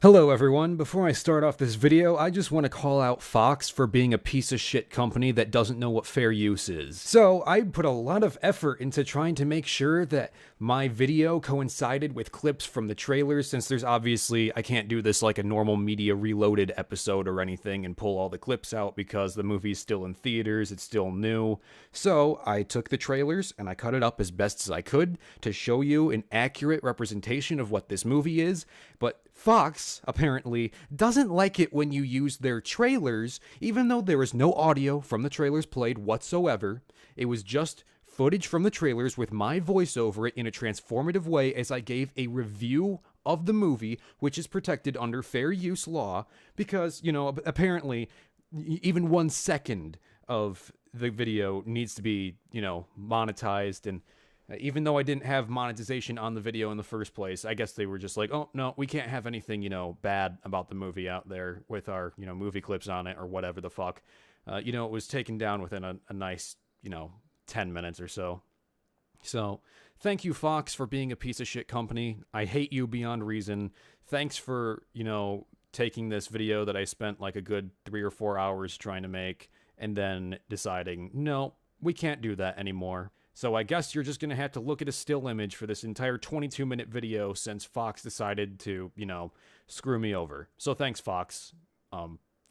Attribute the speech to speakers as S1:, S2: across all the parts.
S1: Hello everyone, before I start off this video, I just want to call out Fox for being a piece of shit company that doesn't know what fair use is. So I put a lot of effort into trying to make sure that my video coincided with clips from the trailers, since there's obviously, I can't do this like a normal Media Reloaded episode or anything and pull all the clips out because the movie's still in theaters, it's still new. So I took the trailers and I cut it up as best as I could to show you an accurate representation of what this movie is, but Fox, apparently, doesn't like it when you use their trailers, even though there is no audio from the trailers played whatsoever. It was just footage from the trailers with my voice over it in a transformative way as I gave a review of the movie, which is protected under fair use law, because, you know, apparently, even 1 second of the video needs to be, you know, monetized, and even though I didn't have monetization on the video in the first place, I guess they were just like, oh, no, we can't have anything, you know, bad about the movie out there with our, you know, movie clips on it or whatever the fuck. You know, it was taken down within a nice, you know, 10 minutes or so. So, thank you, Fox, for being a piece of shit company. I hate you beyond reason. Thanks for, you know, taking this video that I spent like a good 3 or 4 hours trying to make and then deciding, no, we can't do that anymore. So I guess you're just going to have to look at a still image for this entire 22-minute video since Fox decided to, you know, screw me over. So thanks, Fox.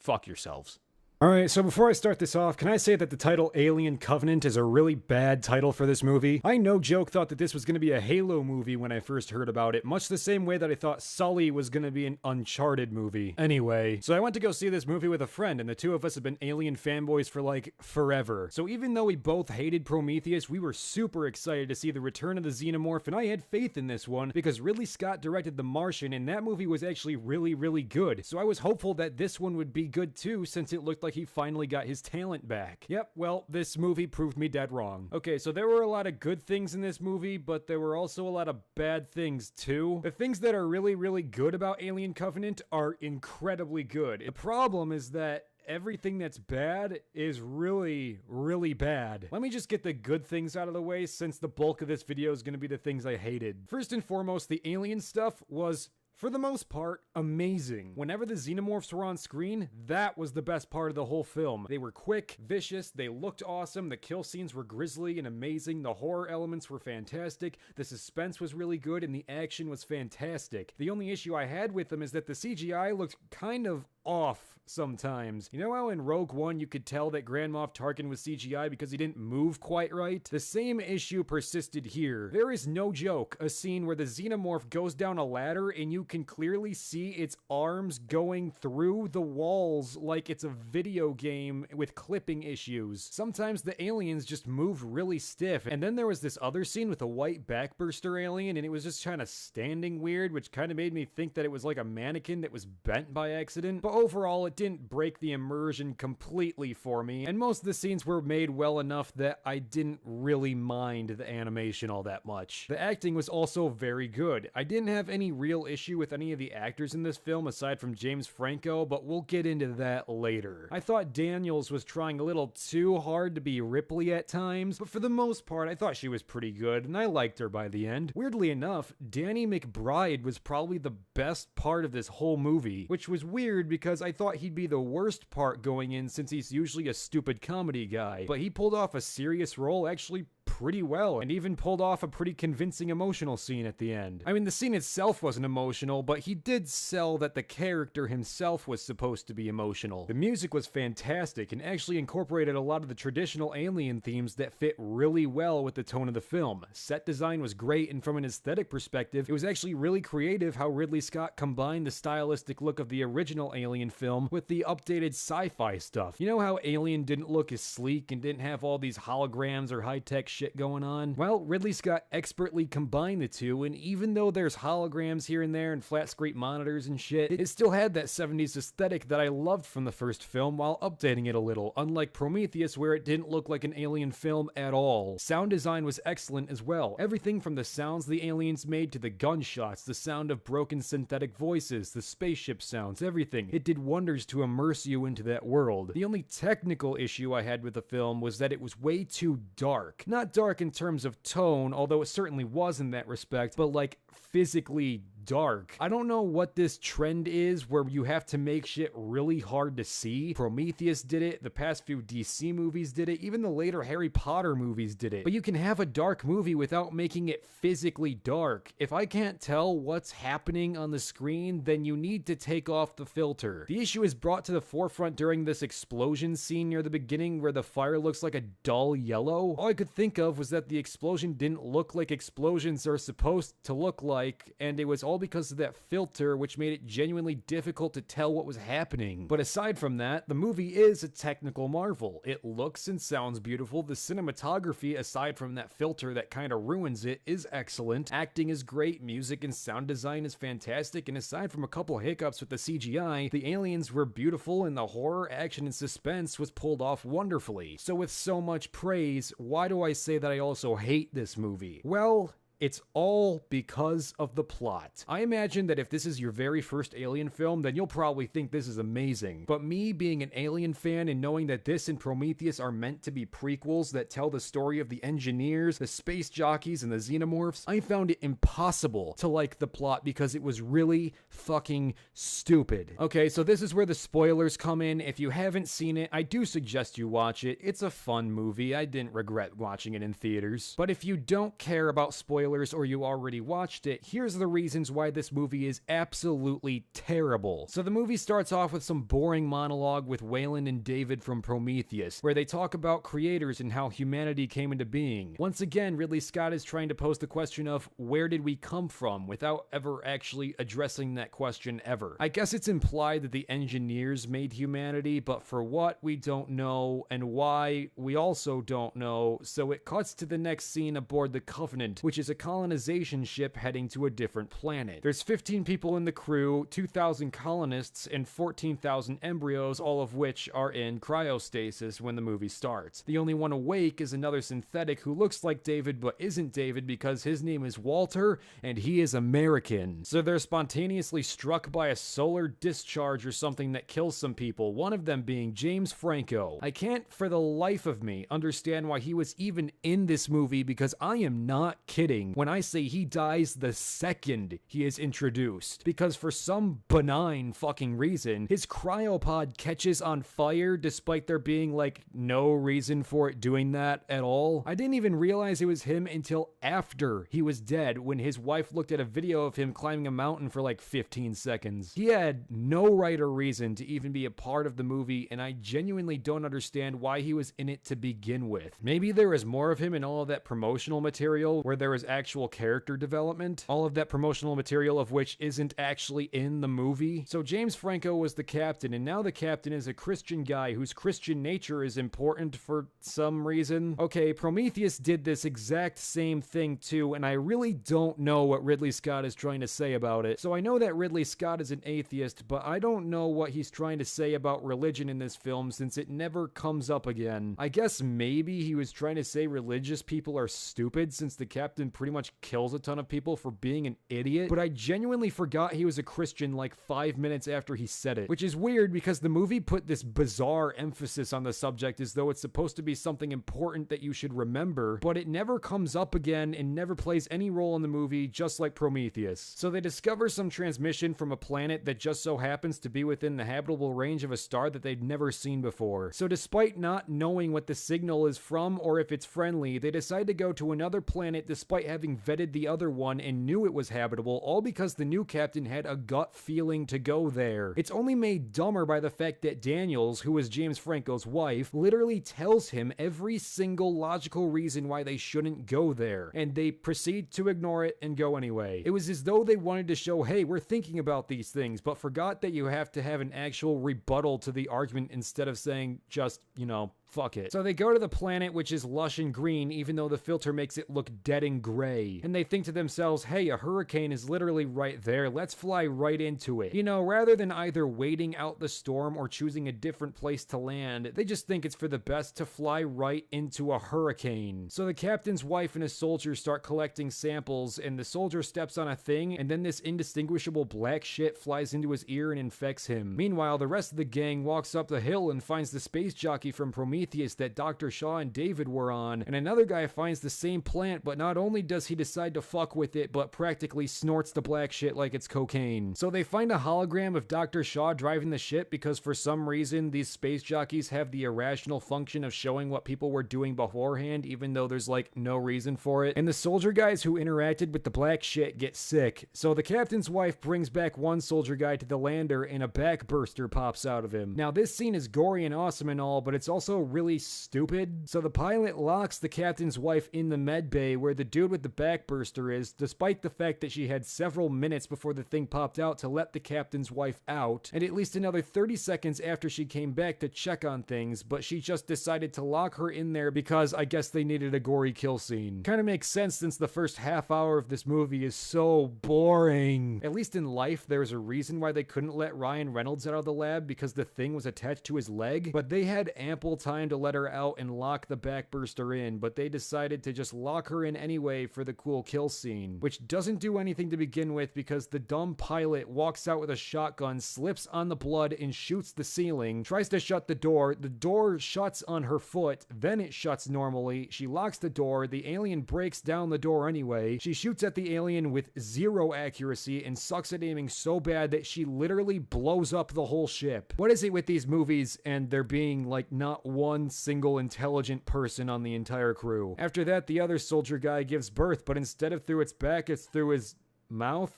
S1: Fuck yourselves. Alright, so before I start this off, can I say that the title Alien Covenant is a really bad title for this movie? I no joke thought that this was going to be a Halo movie when I first heard about it, much the same way that I thought Sully was going to be an Uncharted movie. Anyway, so I went to go see this movie with a friend, and the two of us have been Alien fanboys for like forever. So even though we both hated Prometheus, we were super excited to see the return of the Xenomorph, and I had faith in this one because Ridley Scott directed The Martian, and that movie was actually really, really good. So I was hopeful that this one would be good too, since it looked like he finally got his talent back. Yep, well, this movie proved me dead wrong. Okay, so there were a lot of good things in this movie, but there were also a lot of bad things too. The things that are really, really good about Alien Covenant are incredibly good. The problem is that everything that's bad is really, really bad. Let me just get the good things out of the way, since the bulk of this video is going to be the things I hated. First and foremost, the alien stuff was, for the most part, amazing. Whenever the xenomorphs were on screen, that was the best part of the whole film. They were quick, vicious, they looked awesome, the kill scenes were grisly and amazing, the horror elements were fantastic, the suspense was really good, and the action was fantastic. The only issue I had with them is that the CGI looked kind of off sometimes. You know how in Rogue One you could tell that Grand Moff Tarkin was CGI because he didn't move quite right? The same issue persisted here. There is no joke a scene where the xenomorph goes down a ladder and you can clearly see its arms going through the walls like it's a video game with clipping issues. Sometimes the aliens just moved really stiff, and then there was this other scene with a white backburster alien and it was just kind of standing weird, which kind of made me think that it was like a mannequin that was bent by accident. But overall, it didn't break the immersion completely for me, and most of the scenes were made well enough that I didn't really mind the animation all that much. The acting was also very good. I didn't have any real issue with any of the actors in this film aside from James Franco, but we'll get into that later. I thought Daniels was trying a little too hard to be Ripley at times, but for the most part, I thought she was pretty good, and I liked her by the end. Weirdly enough, Danny McBride was probably the best part of this whole movie, which was weird because I thought he'd be the worst part going in since he's usually a stupid comedy guy, but he pulled off a serious role actually pretty well, and even pulled off a pretty convincing emotional scene at the end. I mean, the scene itself wasn't emotional, but he did sell that the character himself was supposed to be emotional. The music was fantastic and actually incorporated a lot of the traditional alien themes that fit really well with the tone of the film. Set design was great, and from an aesthetic perspective, it was actually really creative how Ridley Scott combined the stylistic look of the original Alien film with the updated sci-fi stuff. You know how Alien didn't look as sleek and didn't have all these holograms or high-tech shit going on? Well, Ridley Scott expertly combined the two, and even though there's holograms here and there and flat screen monitors and shit, it still had that 70s aesthetic that I loved from the first film while updating it a little, unlike Prometheus where it didn't look like an alien film at all. Sound design was excellent as well. Everything from the sounds the aliens made to the gunshots, the sound of broken synthetic voices, the spaceship sounds, everything. It did wonders to immerse you into that world. The only technical issue I had with the film was that it was way too dark. Not dark in terms of tone, although it certainly was in that respect, but like physically dark. I don't know what this trend is where you have to make shit really hard to see. Prometheus did it, the past few DC movies did it, even the later Harry Potter movies did it. But you can have a dark movie without making it physically dark. If I can't tell what's happening on the screen, then you need to take off the filter. The issue is brought to the forefront during this explosion scene near the beginning where the fire looks like a dull yellow. All I could think of was that the explosion didn't look like explosions are supposed to look like, and it was all because of that filter, which made it genuinely difficult to tell what was happening. But aside from that, the movie is a technical marvel. It looks and sounds beautiful. The cinematography, aside from that filter that kind of ruins it, is excellent. Acting is great, music and sound design is fantastic, and aside from a couple hiccups with the CGI, the aliens were beautiful and the horror, action, and suspense was pulled off wonderfully. So with so much praise, why do I say that I also hate this movie? Well, it's all because of the plot. I imagine that if this is your very first Alien film, then you'll probably think this is amazing. But me being an Alien fan and knowing that this and Prometheus are meant to be prequels that tell the story of the engineers, the space jockeys, and the xenomorphs, I found it impossible to like the plot because it was really fucking stupid. Okay, so this is where the spoilers come in. If you haven't seen it, I do suggest you watch it. It's a fun movie. I didn't regret watching it in theaters. But if you don't care about spoilers, or you already watched it, here's the reasons why this movie is absolutely terrible. So the movie starts off with some boring monologue with Wayland and David from Prometheus, where they talk about creators and how humanity came into being. Once again, Ridley Scott is trying to pose the question of where did we come from without ever actually addressing that question ever. I guess it's implied that the engineers made humanity, but for what, we don't know, and why, we also don't know, so it cuts to the next scene aboard the Covenant, which is a colonization ship heading to a different planet. There's 15 people in the crew, 2,000 colonists, and 14,000 embryos, all of which are in cryostasis when the movie starts. The only one awake is another synthetic who looks like David but isn't David because his name is Walter and he is American. So they're spontaneously struck by a solar discharge or something that kills some people, one of them being James Franco. I can't for the life of me understand why he was even in this movie because I am not kidding when I say he dies the second he is introduced, because for some benign fucking reason, his cryopod catches on fire despite there being like no reason for it doing that at all. I didn't even realize it was him until after he was dead when his wife looked at a video of him climbing a mountain for like 15 seconds. He had no right or reason to even be a part of the movie, and I genuinely don't understand why he was in it to begin with. Maybe there was more of him in all of that promotional material where there was actual character development, all of that promotional material of which isn't actually in the movie. So James Franco was the captain, and now the captain is a Christian guy whose Christian nature is important for some reason. Okay, Prometheus did this exact same thing too, and I really don't know what Ridley Scott is trying to say about it. So I know that Ridley Scott is an atheist, but I don't know what he's trying to say about religion in this film since it never comes up again. I guess maybe he was trying to say religious people are stupid since the captain pretty much kills a ton of people for being an idiot, but I genuinely forgot he was a Christian like 5 minutes after he said it, which is weird because the movie put this bizarre emphasis on the subject as though it's supposed to be something important that you should remember, but it never comes up again and never plays any role in the movie, just like Prometheus. So they discover some transmission from a planet that just so happens to be within the habitable range of a star that they'd never seen before. So despite not knowing what the signal is from or if it's friendly, they decide to go to another planet despite having vetted the other one and knew it was habitable, all because the new captain had a gut feeling to go there. It's only made dumber by the fact that Daniels, who was James Franco's wife, literally tells him every single logical reason why they shouldn't go there, and they proceed to ignore it and go anyway. It was as though they wanted to show, hey, we're thinking about these things, but forgot that you have to have an actual rebuttal to the argument instead of saying just, you know, fuck it. So they go to the planet, which is lush and green, even though the filter makes it look dead and gray. And they think to themselves, hey, a hurricane is literally right there. Let's fly right into it. You know, rather than either waiting out the storm or choosing a different place to land, they just think it's for the best to fly right into a hurricane. So the captain's wife and a soldier start collecting samples, and the soldier steps on a thing, and then this indistinguishable black shit flies into his ear and infects him. Meanwhile, the rest of the gang walks up the hill and finds the space jockey from Prometheus Prometheus that Dr. Shaw and David were on, and another guy finds the same plant, but not only does he decide to fuck with it, but practically snorts the black shit like it's cocaine. So they find a hologram of Dr. Shaw driving the ship because for some reason these space jockeys have the irrational function of showing what people were doing beforehand, even though there's like no reason for it. And the soldier guys who interacted with the black shit get sick. So the captain's wife brings back one soldier guy to the lander and a backburster pops out of him. Now this scene is gory and awesome and all, but it's also really stupid. So the pilot locks the captain's wife in the med bay where the dude with the backburster is, despite the fact that she had several minutes before the thing popped out to let the captain's wife out, and at least another 30 seconds after she came back to check on things, but she just decided to lock her in there because I guess they needed a gory kill scene. Kinda makes sense since the first half hour of this movie is so boring. At least in life, there's a reason why they couldn't let Ryan Reynolds out of the lab because the thing was attached to his leg, but they had ample time to let her out and lock the backburster in, but they decided to just lock her in anyway for the cool kill scene, which doesn't do anything to begin with because the dumb pilot walks out with a shotgun, slips on the blood and shoots the ceiling, tries to shut the door shuts on her foot, then it shuts normally, she locks the door, the alien breaks down the door anyway, she shoots at the alien with zero accuracy and sucks at aiming so bad that she literally blows up the whole ship. What is it with these movies and there being like not one single intelligent person on the entire crew? After that, the other soldier guy gives birth, but instead of through its back, it's through his mouth?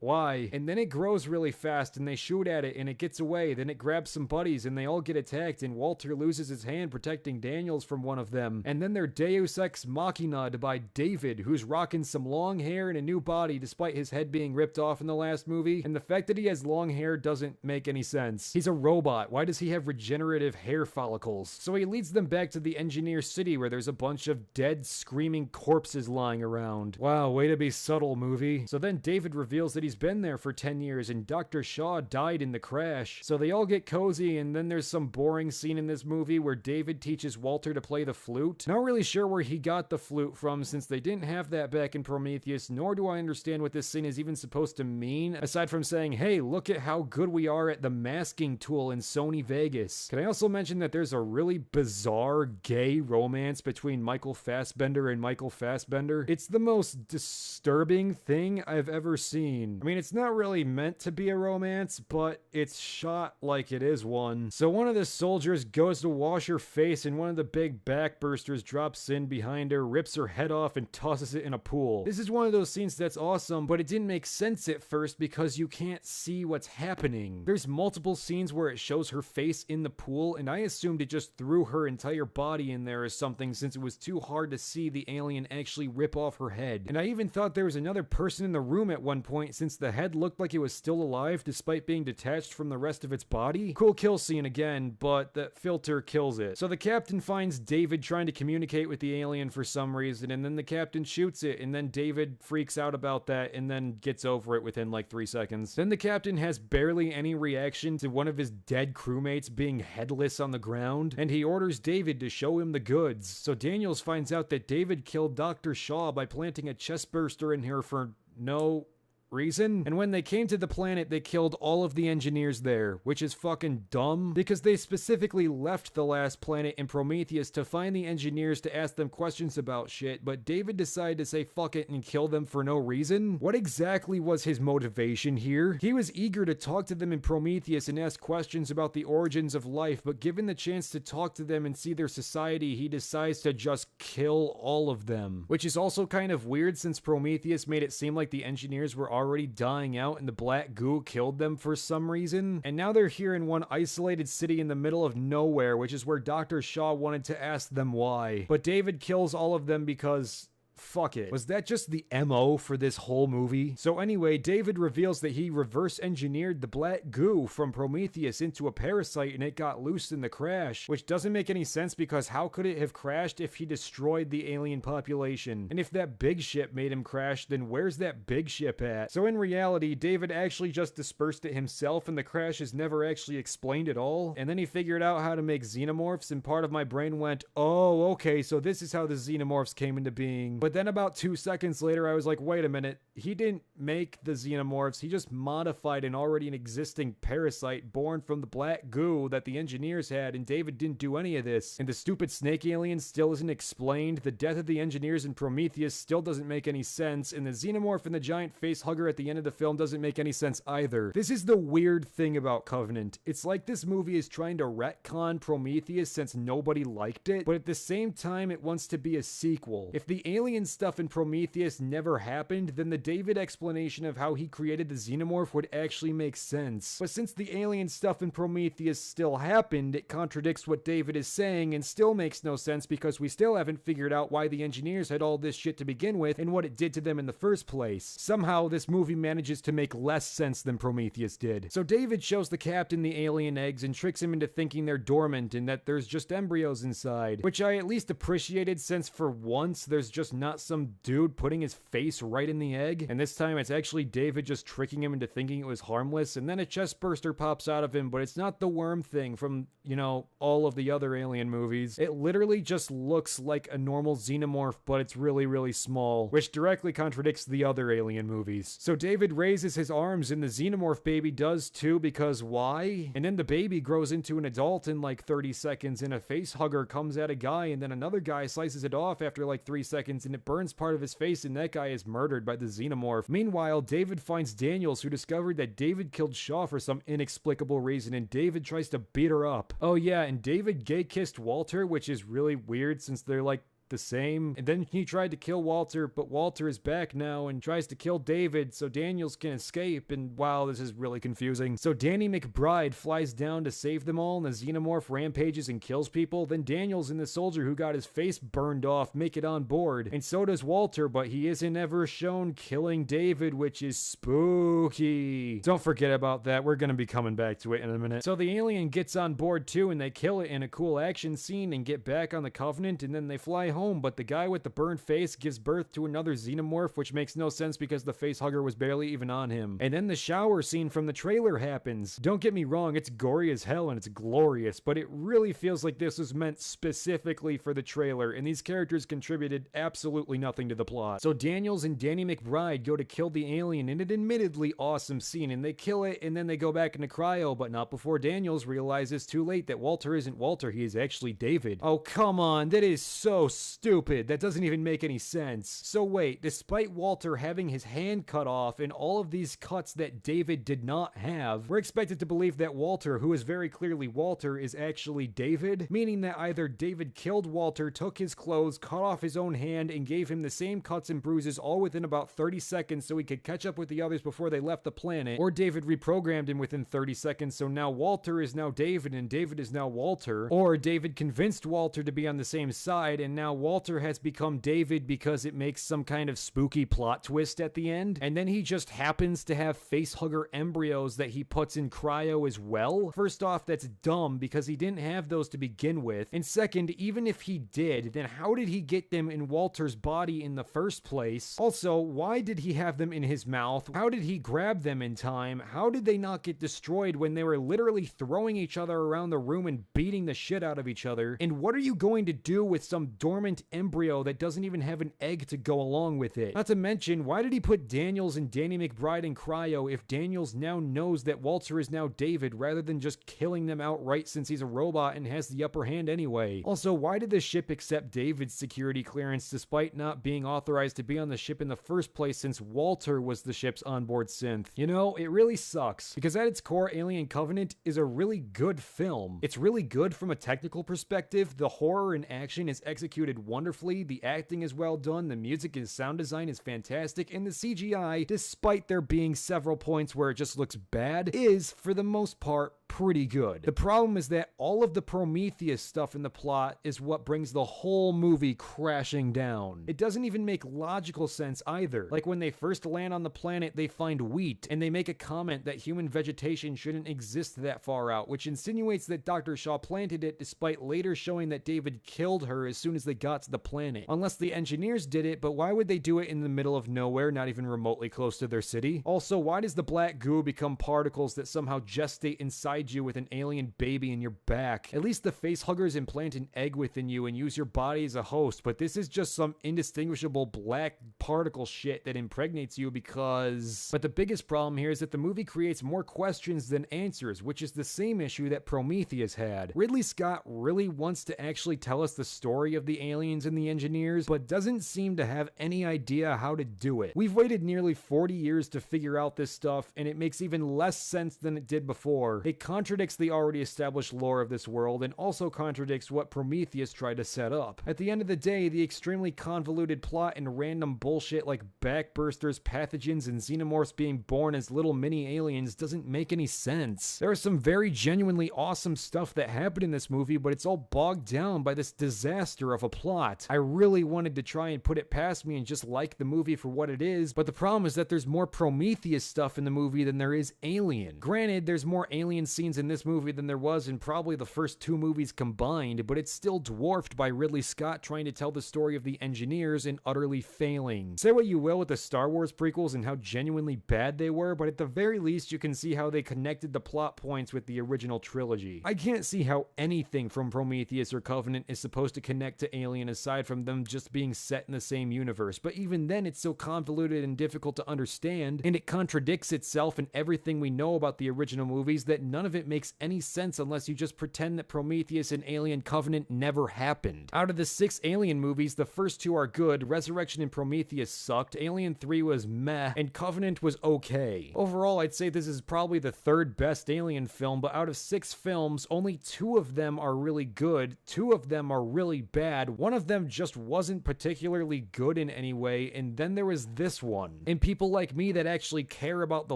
S1: Why? And then it grows really fast and they shoot at it and it gets away. Then it grabs some buddies and they all get attacked and Walter loses his hand protecting Daniels from one of them. And then they're Deus Ex Machina'd by David, who's rocking some long hair and a new body despite his head being ripped off in the last movie. And the fact that he has long hair doesn't make any sense. He's a robot. Why does he have regenerative hair follicles? So he leads them back to the engineer city where there's a bunch of dead, screaming corpses lying around. Wow, way to be subtle, movie. So then David reveals that he's been there for 10 years and Dr. Shaw died in the crash. So they all get cozy and then there's some boring scene in this movie where David teaches Walter to play the flute. Not really sure where he got the flute from since they didn't have that back in Prometheus, nor do I understand what this scene is even supposed to mean, aside from saying, hey, look at how good we are at the masking tool in Sony Vegas. Can I also mention that there's a really bizarre gay romance between Michael Fassbender and Michael Fassbender? It's the most disturbing thing I've ever seen. I mean, it's not really meant to be a romance, but it's shot like it is one. So one of the soldiers goes to wash her face and one of the big backbursters drops in behind her, rips her head off and tosses it in a pool. This is one of those scenes that's awesome, but it didn't make sense at first because you can't see what's happening. There's multiple scenes where it shows her face in the pool and I assumed it just threw her entire body in there or something since it was too hard to see the alien actually rip off her head. And I even thought there was another person in the room at one point since the head looked like it was still alive despite being detached from the rest of its body. Cool kill scene again, but the filter kills it. So the captain finds David trying to communicate with the alien for some reason, and then the captain shoots it, and then David freaks out about that and then gets over it within like 3 seconds. Then the captain has barely any reaction to one of his dead crewmates being headless on the ground, and he orders David to show him the goods. So Daniels finds out that David killed Dr. Shaw by planting a chest burster in her for no reason. And when they came to the planet, they killed all of the engineers there, which is fucking dumb because they specifically left the last planet in Prometheus to find the engineers to ask them questions about shit, but David decided to say fuck it and kill them for no reason. What exactly was his motivation here? He was eager to talk to them in Prometheus and ask questions about the origins of life, but given the chance to talk to them and see their society, he decides to just kill all of them. Which is also kind of weird since Prometheus made it seem like the engineers were already dying out and the black goo killed them for some reason. And now they're here in one isolated city in the middle of nowhere, which is where Dr. Shaw wanted to ask them why. But David kills all of them because fuck it. Was that just the MO for this whole movie? So anyway, David reveals that he reverse engineered the black goo from Prometheus into a parasite and it got loose in the crash, which doesn't make any sense because how could it have crashed if he destroyed the alien population? And if that big ship made him crash, then where's that big ship at? So in reality, David actually just dispersed it himself and the crash is never actually explained at all. And then he figured out how to make xenomorphs and part of my brain went, oh, okay, so this is how the xenomorphs came into being. But But then about 2 seconds later, I was like, wait a minute, he didn't make the xenomorphs, he just modified an already existing parasite born from the black goo that the engineers had, and David didn't do any of this. And the stupid snake alien still isn't explained, the death of the engineers in Prometheus still doesn't make any sense, and the xenomorph and the giant face hugger at the end of the film doesn't make any sense either. This is the weird thing about Covenant. It's like this movie is trying to retcon Prometheus since nobody liked it, but at the same time it wants to be a sequel. If the alien stuff in Prometheus never happened, then the David explanation of how he created the xenomorph would actually make sense. But since the alien stuff in Prometheus still happened, it contradicts what David is saying and still makes no sense because we still haven't figured out why the engineers had all this shit to begin with and what it did to them in the first place. Somehow this movie manages to make less sense than Prometheus did. So David shows the captain the alien eggs and tricks him into thinking they're dormant and that there's just embryos inside, which I at least appreciated since for once there's just not some dude putting his face right in the egg, and this time it's actually David just tricking him into thinking it was harmless, and then a chest burster pops out of him, but it's not the worm thing from, you know, all of the other alien movies. It literally just looks like a normal xenomorph, but it's really, really small, which directly contradicts the other alien movies. So David raises his arms and the xenomorph baby does too, because why? And then the baby grows into an adult in like 30 seconds and a face hugger comes at a guy and then another guy slices it off after like 3 seconds and it burns part of his face and that guy is murdered by the xenomorph. Meanwhile, David finds Daniels, who discovered that David killed Shaw for some inexplicable reason, and David tries to beat her up. Oh yeah, and David gay kissed Walter, which is really weird since they're like the same. And then he tried to kill Walter, but Walter is back now and tries to kill David so Daniels can escape, and wow, this is really confusing. So Danny McBride flies down to save them all and the xenomorph rampages and kills people. Then Daniels and the soldier who got his face burned off make it on board, and so does Walter, but he isn't ever shown killing David, which is spooky. Don't forget about that, we're gonna be coming back to it in a minute. So the alien gets on board too and they kill it in a cool action scene and get back on the Covenant, and then they fly home, but the guy with the burned face gives birth to another xenomorph, which makes no sense because the face hugger was barely even on him. And then the shower scene from the trailer happens. Don't get me wrong, it's gory as hell and it's glorious, but it really feels like this was meant specifically for the trailer, and these characters contributed absolutely nothing to the plot. So Daniels and Danny McBride go to kill the alien in an admittedly awesome scene, and they kill it and then they go back into cryo, but not before Daniels realizes too late that Walter isn't Walter, he is actually David. Oh come on, that is so stupid. That doesn't even make any sense. So wait, despite Walter having his hand cut off and all of these cuts that David did not have, we're expected to believe that Walter, who is very clearly Walter, is actually David, meaning that either David killed Walter, took his clothes, cut off his own hand, and gave him the same cuts and bruises all within about 30 seconds so he could catch up with the others before they left the planet, or David reprogrammed him within 30 seconds so now Walter is now David and David is now Walter, or David convinced Walter to be on the same side and now Walter has become David because it makes some kind of spooky plot twist at the end, and then he just happens to have facehugger embryos that he puts in cryo as well. First off, that's dumb because he didn't have those to begin with, and second, even if he did, then how did he get them in Walter's body in the first place? Also, why did he have them in his mouth? How did he grab them in time? How did they not get destroyed when they were literally throwing each other around the room and beating the shit out of each other? And what are you going to do with some dormant embryo that doesn't even have an egg to go along with it? Not to mention, why did he put Daniels and Danny McBride in cryo if Daniels now knows that Walter is now David rather than just killing them outright since he's a robot and has the upper hand anyway? Also, why did the ship accept David's security clearance despite not being authorized to be on the ship in the first place since Walter was the ship's onboard synth? You know, it really sucks because at its core, Alien Covenant is a really good film. It's really good from a technical perspective. The horror and action is executed wonderfully, the acting is well done, the music and sound design is fantastic, and the CGI, despite there being several points where it just looks bad, is, for the most part, pretty good. The problem is that all of the Prometheus stuff in the plot is what brings the whole movie crashing down. It doesn't even make logical sense either. Like when they first land on the planet, they find wheat, and they make a comment that human vegetation shouldn't exist that far out, which insinuates that Dr. Shaw planted it despite later showing that David killed her as soon as they got to the planet. Unless the engineers did it, but why would they do it in the middle of nowhere, not even remotely close to their city? Also, why does the black goo become particles that somehow gestate inside hide you with an alien baby in your back. At least the facehuggers implant an egg within you and use your body as a host, but this is just some indistinguishable black particle shit that impregnates you because... But the biggest problem here is that the movie creates more questions than answers, which is the same issue that Prometheus had. Ridley Scott really wants to actually tell us the story of the aliens and the engineers, but doesn't seem to have any idea how to do it. We've waited nearly 40 years to figure out this stuff, and it makes even less sense than it did before. It contradicts the already established lore of this world, and also contradicts what Prometheus tried to set up. At the end of the day, the extremely convoluted plot and random bullshit like backbursters, pathogens, and xenomorphs being born as little mini aliens doesn't make any sense. There is some very genuinely awesome stuff that happened in this movie, but it's all bogged down by this disaster of a plot. I really wanted to try and put it past me and just like the movie for what it is, but the problem is that there's more Prometheus stuff in the movie than there is Alien. Granted, there's more alien scenes in this movie than there was in probably the first two movies combined, but it's still dwarfed by Ridley Scott trying to tell the story of the engineers and utterly failing. Say what you will with the Star Wars prequels and how genuinely bad they were, but at the very least you can see how they connected the plot points with the original trilogy. I can't see how anything from Prometheus or Covenant is supposed to connect to Alien aside from them just being set in the same universe, but even then it's so convoluted and difficult to understand, and it contradicts itself and everything we know about the original movies that none of it makes any sense unless you just pretend that Prometheus and Alien Covenant never happened. Out of the 6 Alien movies, the first 2 are good, Resurrection and Prometheus sucked, Alien 3 was meh, and Covenant was okay. Overall, I'd say this is probably the 3rd best Alien film, but out of 6 films, only 2 of them are really good, 2 of them are really bad, one of them just wasn't particularly good in any way, and then there was this one. And people like me that actually care about the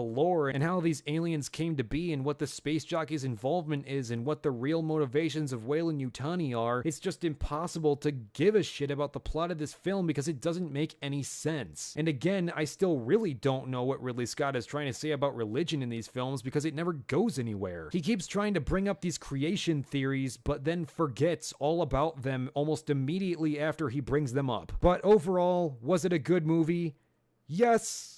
S1: lore and how these aliens came to be and what the space jockey's involvement is and what the real motivations of Weyland Yutani are, it's just impossible to give a shit about the plot of this film because it doesn't make any sense. And again, I still really don't know what Ridley Scott is trying to say about religion in these films because it never goes anywhere. He keeps trying to bring up these creation theories, but then forgets all about them almost immediately after he brings them up. But overall, was it a good movie? Yes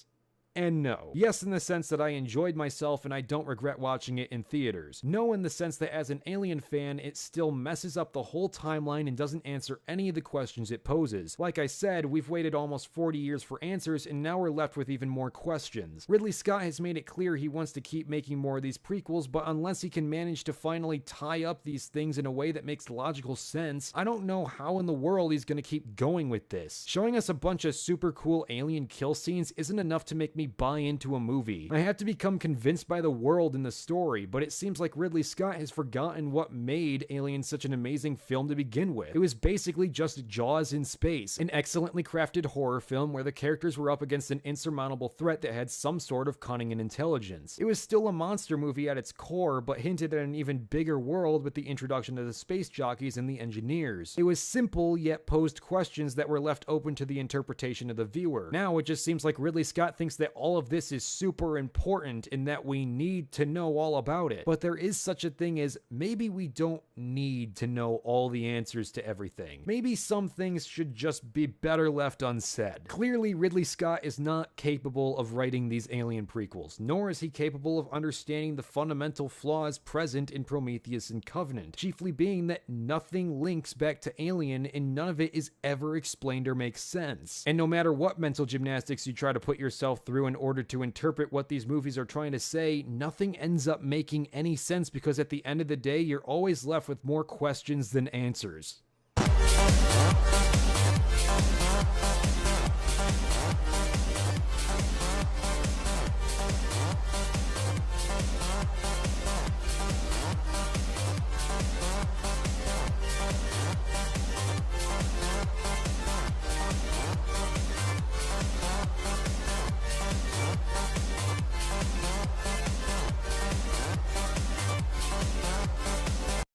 S1: and no. Yes, in the sense that I enjoyed myself and I don't regret watching it in theaters. No, in the sense that as an Alien fan, it still messes up the whole timeline and doesn't answer any of the questions it poses. Like I said, we've waited almost 40 years for answers and now we're left with even more questions. Ridley Scott has made it clear he wants to keep making more of these prequels, but unless he can manage to finally tie up these things in a way that makes logical sense, I don't know how in the world he's gonna keep going with this. Showing us a bunch of super cool alien kill scenes isn't enough to make me buy into a movie. I have to become convinced by the world and the story, but it seems like Ridley Scott has forgotten what made Alien such an amazing film to begin with. It was basically just Jaws in space, an excellently crafted horror film where the characters were up against an insurmountable threat that had some sort of cunning and intelligence. It was still a monster movie at its core, but hinted at an even bigger world with the introduction of the space jockeys and the engineers. It was simple, yet posed questions that were left open to the interpretation of the viewer. Now it just seems like Ridley Scott thinks that all of this is super important and that we need to know all about it. But there is such a thing as maybe we don't need to know all the answers to everything. Maybe some things should just be better left unsaid. Clearly, Ridley Scott is not capable of writing these Alien prequels, nor is he capable of understanding the fundamental flaws present in Prometheus and Covenant, chiefly being that nothing links back to Alien and none of it is ever explained or makes sense. And no matter what mental gymnastics you try to put yourself through in order to interpret what these movies are trying to say, nothing ends up making any sense because at the end of the day, you're always left with more questions than answers.